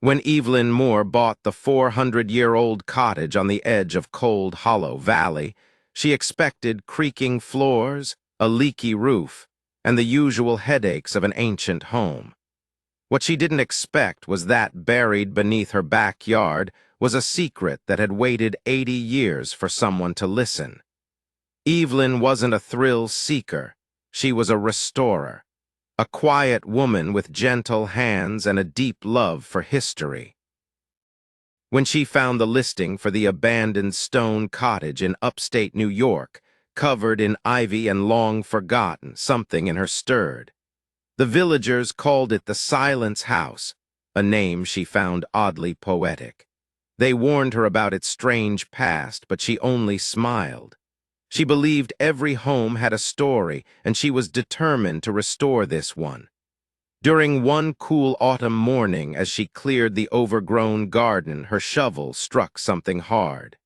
When Evelyn Moore bought the 400-year-old cottage on the edge of Cold Hollow Valley, she expected creaking floors, a leaky roof, and the usual headaches of an ancient home. What she didn't expect was that buried beneath her backyard was a secret that had waited 80 years for someone to listen. Evelyn wasn't a thrill seeker, she was a restorer. A quiet woman with gentle hands and a deep love for history. When she found the listing for the abandoned stone cottage in upstate New York, covered in ivy and long forgotten, something in her stirred. The villagers called it the Silence House, a name she found oddly poetic. They warned her about its strange past, but she only smiled. She believed every home had a story, and she was determined to restore this one. During one cool autumn morning, as she cleared the overgrown garden, her shovel struck something hard.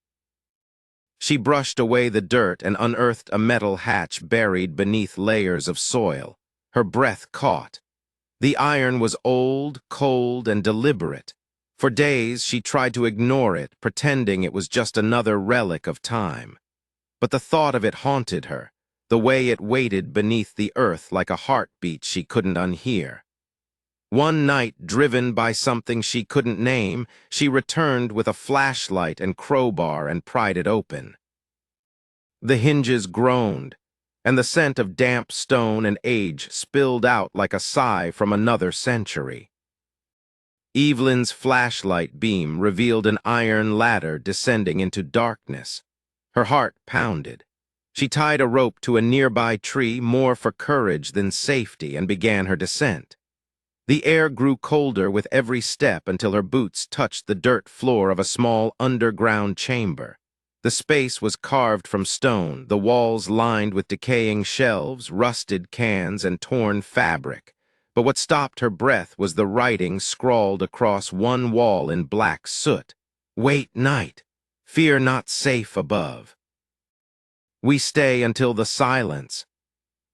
She brushed away the dirt and unearthed a metal hatch buried beneath layers of soil. Her breath caught. The iron was old, cold, and deliberate. For days she tried to ignore it, pretending it was just another relic of time. But the thought of it haunted her, the way it waited beneath the earth like a heartbeat she couldn't unhear. One night, driven by something she couldn't name, she returned with a flashlight and crowbar and pried it open. The hinges groaned, and the scent of damp stone and age spilled out like a sigh from another century. Evelyn's flashlight beam revealed an iron ladder descending into darkness. Her heart pounded. She tied a rope to a nearby tree more for courage than safety and began her descent. The air grew colder with every step until her boots touched the dirt floor of a small underground chamber. The space was carved from stone, the walls lined with decaying shelves, rusted cans, and torn fabric. But what stopped her breath was the writing scrawled across one wall in black soot. "Wait night. Fear not safe above. We stay until the silence."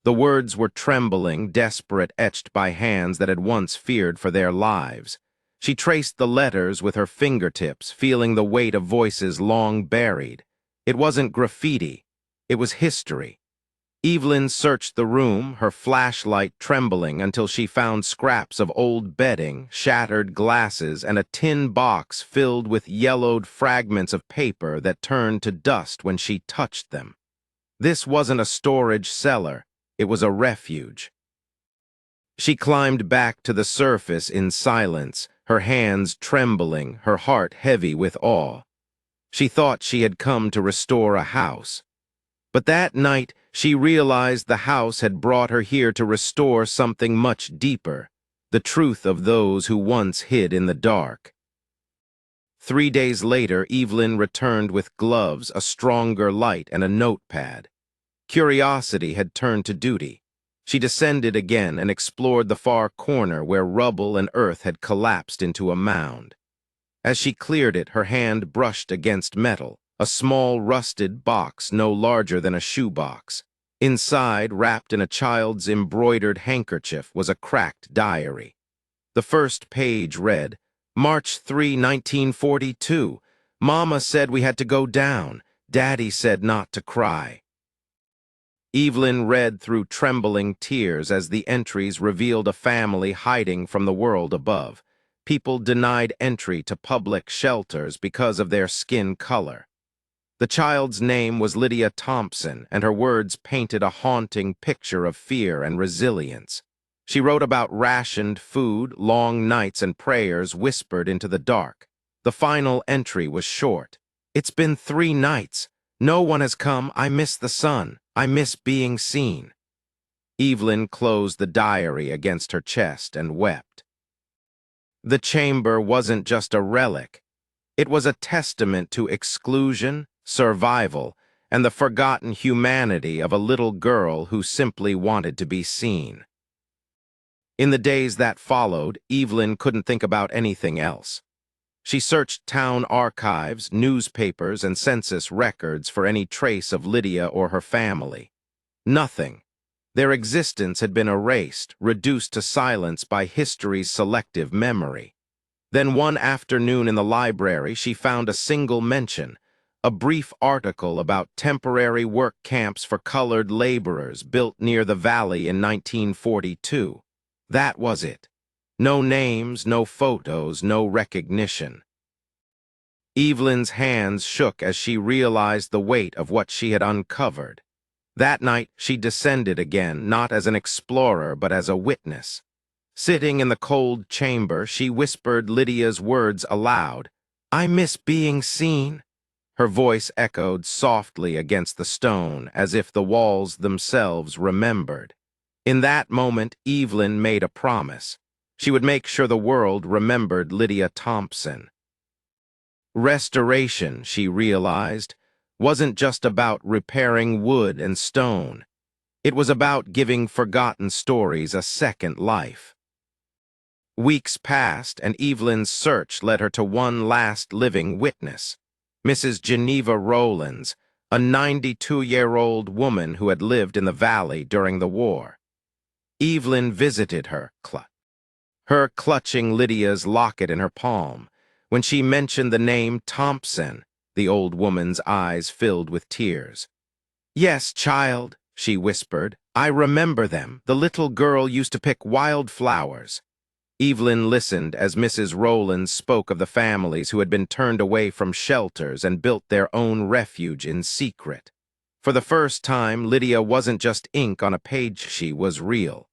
The words were trembling, desperate, etched by hands that had once feared for their lives. She traced the letters with her fingertips, feeling the weight of voices long buried. It wasn't graffiti, it was history. Evelyn searched the room, her flashlight trembling, until she found scraps of old bedding, shattered glasses, and a tin box filled with yellowed fragments of paper that turned to dust when she touched them. This wasn't a storage cellar, it was a refuge. She climbed back to the surface in silence, her hands trembling, her heart heavy with awe. She thought she had come to restore a house. But that night, she realized the house had brought her here to restore something much deeper, the truth of those who once hid in the dark. 3 days later, Evelyn returned with gloves, a stronger light, and a notepad. Curiosity had turned to duty. She descended again and explored the far corner where rubble and earth had collapsed into a mound. As she cleared it, her hand brushed against metal, a small rusted box no larger than a shoebox. Inside, wrapped in a child's embroidered handkerchief, was a cracked diary. The first page read, "March 3, 1942. Mama said we had to go down. Daddy said not to cry." Evelyn read through trembling tears as the entries revealed a family hiding from the world above. People denied entry to public shelters because of their skin color. The child's name was Lydia Thompson, and her words painted a haunting picture of fear and resilience. She wrote about rationed food, long nights, and prayers whispered into the dark. The final entry was short. "It's been 3 nights. No one has come. I miss the sun. I miss being seen." Evelyn closed the diary against her chest and wept. The chamber wasn't just a relic. It was a testament to exclusion, survival, and the forgotten humanity of a little girl who simply wanted to be seen. In the days that followed, Evelyn couldn't think about anything else. She searched town archives, newspapers, and census records for any trace of Lydia or her family. Nothing. Their existence had been erased, reduced to silence by history's selective memory. Then one afternoon in the library, she found a single mention, a brief article about temporary work camps for colored laborers built near the valley in 1942. That was it. No names, no photos, no recognition. Evelyn's hands shook as she realized the weight of what she had uncovered. That night, she descended again, not as an explorer, but as a witness. Sitting in the cold chamber, she whispered Lydia's words aloud. "I miss being seen." Her voice echoed softly against the stone, as if the walls themselves remembered. In that moment, Evelyn made a promise. She would make sure the world remembered Lydia Thompson. Restoration, she realized, wasn't just about repairing wood and stone. It was about giving forgotten stories a second life. Weeks passed, and Evelyn's search led her to one last living witness, Mrs. Geneva Rowlands, a 92-year-old woman who had lived in the valley during the war. Evelyn visited her, clutching Lydia's locket in her palm. When she mentioned the name Thompson, the old woman's eyes filled with tears. "Yes, child," she whispered. "I remember them. The little girl used to pick wildflowers." Evelyn listened as Mrs. Rowlands spoke of the families who had been turned away from shelters and built their own refuge in secret. For the first time, Lydia wasn't just ink on a page, she was real.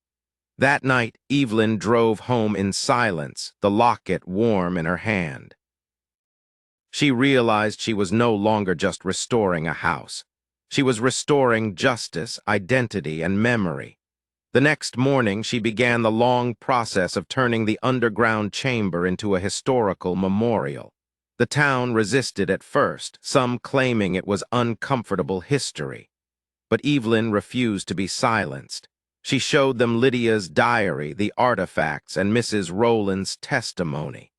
That night, Evelyn drove home in silence, the locket warm in her hand. She realized she was no longer just restoring a house. She was restoring justice, identity, and memory. The next morning, she began the long process of turning the underground chamber into a historical memorial. The town resisted at first, some claiming it was uncomfortable history. But Evelyn refused to be silenced. She showed them Lydia's diary, the artifacts, and Mrs. Rowland's testimony.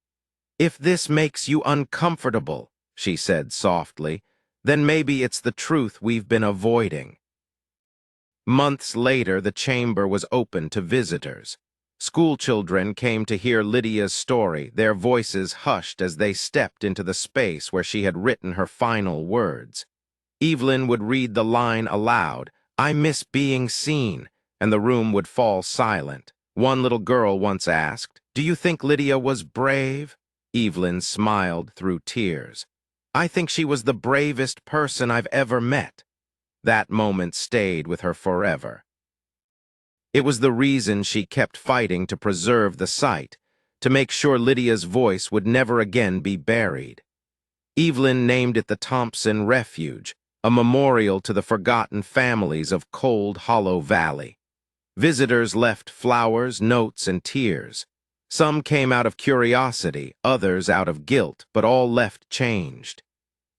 "If this makes you uncomfortable," she said softly, "then maybe it's the truth we've been avoiding." Months later, the chamber was open to visitors. Schoolchildren came to hear Lydia's story, their voices hushed as they stepped into the space where she had written her final words. Evelyn would read the line aloud, "I miss being seen," and the room would fall silent. One little girl once asked, "Do you think Lydia was brave?" Evelyn smiled through tears. "I think she was the bravest person I've ever met." That moment stayed with her forever. It was the reason she kept fighting to preserve the site, to make sure Lydia's voice would never again be buried. Evelyn named it the Thompson Refuge, a memorial to the forgotten families of Cold Hollow Valley. Visitors left flowers, notes, and tears. Some came out of curiosity, others out of guilt, but all left changed.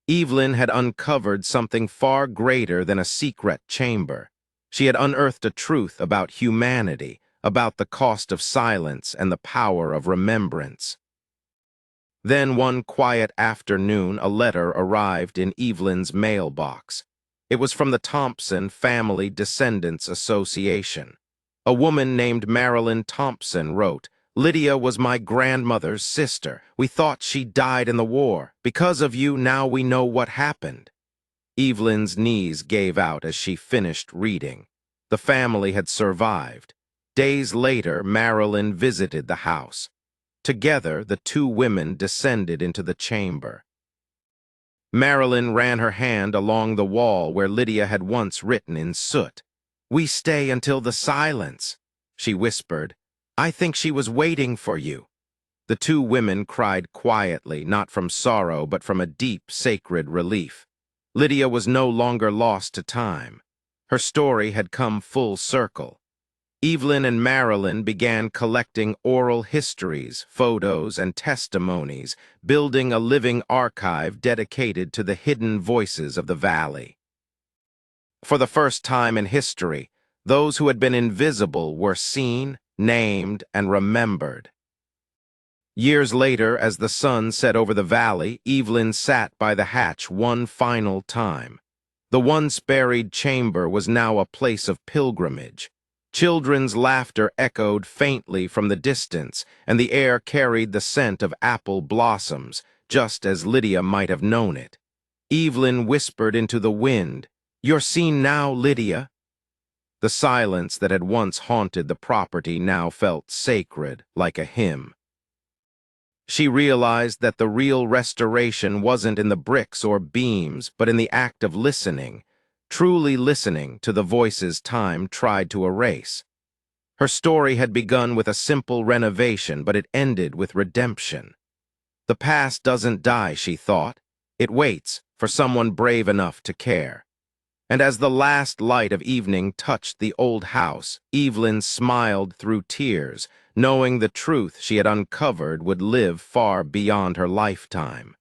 Evelyn had uncovered something far greater than a secret chamber. She had unearthed a truth about humanity, about the cost of silence and the power of remembrance. Then one quiet afternoon, a letter arrived in Evelyn's mailbox. It was from the Thompson Family Descendants Association. A woman named Marilyn Thompson wrote, "Lydia was my grandmother's sister. We thought she died in the war. Because of you, now we know what happened." Evelyn's knees gave out as she finished reading. The family had survived. Days later, Marilyn visited the house. Together, the two women descended into the chamber. Marilyn ran her hand along the wall where Lydia had once written in soot. "We stay until the silence," she whispered. "I think she was waiting for you." The two women cried quietly, not from sorrow, but from a deep, sacred relief. Lydia was no longer lost to time. Her story had come full circle. Evelyn and Marilyn began collecting oral histories, photos, and testimonies, building a living archive dedicated to the hidden voices of the valley. For the first time in history, those who had been invisible were seen, named, and remembered. Years later, as the sun set over the valley, Evelyn sat by the hatch one final time. The once buried chamber was now a place of pilgrimage. Children's laughter echoed faintly from the distance, and the air carried the scent of apple blossoms, just as Lydia might have known it. Evelyn whispered into the wind, "You're seen now, Lydia." The silence that had once haunted the property now felt sacred, like a hymn. She realized that the real restoration wasn't in the bricks or beams, but in the act of listening, truly listening to the voices time tried to erase. Her story had begun with a simple renovation, but it ended with redemption. The past doesn't die, she thought. It waits for someone brave enough to care. And as the last light of evening touched the old house, Evelyn smiled through tears, knowing the truth she had uncovered would live far beyond her lifetime.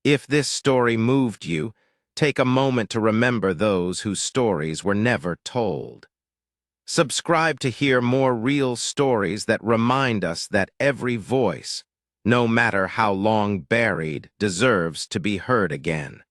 If this story moved you, take a moment to remember those whose stories were never told. Subscribe to hear more real stories that remind us that every voice, no matter how long buried, deserves to be heard again.